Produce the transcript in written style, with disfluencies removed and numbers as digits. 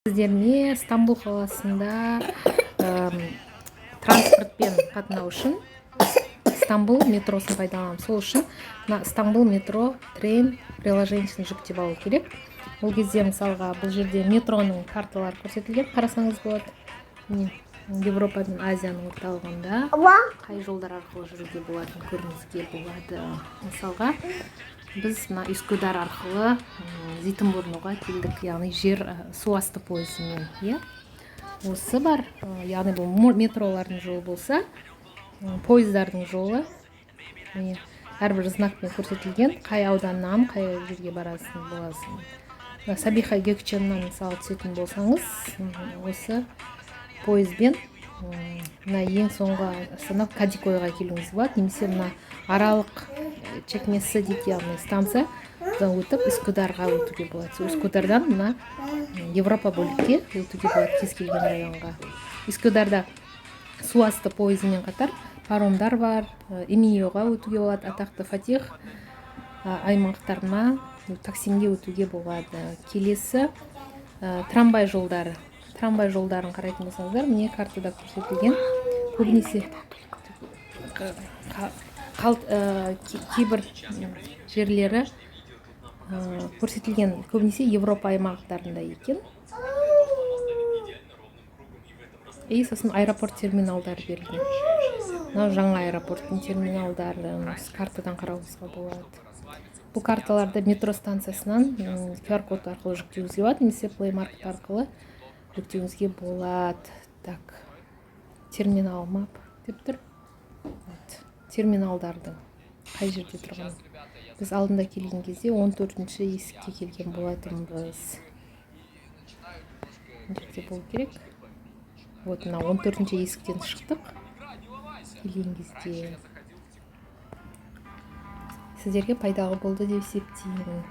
Сіздерге Стамбул қаласында транспортпен қатынау үшін Стамбул метросын пайдаланамыз. Сол үшін Стамбул метро трейн приложениесін жүктеп алу керек. Ол кезде мысалға бұл жерде метроның карталары көрсетілген, қарасаңыз болады. Европа мен Азияның орталығында қай жолдар арқылы жүруге болатынын көруіңізге болады. Мысалға біз мына Üsküdar арқылы Зейтинбурныға келдік, яғни жер су асты пойызымен. Осы бар, яғни бұл метролардың жолы болса, пойыздардың жолы әрбір знакпен көрсетілген, қай ауданнан қай жерге барасын боласың. Сабиха Gökçen'нан мысалы түсетін болсаңыз, осы пойызбен ең соңғы станок Кадикойға келуіңіз болады, немесе мына аралық чекмесі дейді, яғни станциядан өтіп Üsküdarға өтуге болады. Üsküdarдан мына Европа бөлікке өтуге болады, кез келген районға. Üsküdarда су асты пойызымен қатар паромдар бар, Эминьоға өтуге болады, атақты Фатих аймақтарына таксимге өтуге болады. Келесі трамвай жолдары. Трамвай жолдарын қарайтын болсаңыздар, міне картада көрсетілген. Көбінесе кейбір жерлері көрсетілген, көбінесе Европа аймақтарында екен. Сосын аэропорт терминалдары берілген. Мынау жаңа аэропорттың терминалдары картадан қарауыңызға болады. Бұл карталарды метро станциясынан QR-код арқылы жүктеуіңізге болады, немесе Play Market арқылы жүктеуіңізге болады. Так, терминал мап деп тұр. Терминалдардың қай жерде тұрған. Біз алдында келген кезде 14-ші есікке келген болатынбыз. Жерде болу керек. Вот, мына 14-ші есіктен шықтық. Келген кезде сіздерге пайдалы болды деп есептеймін.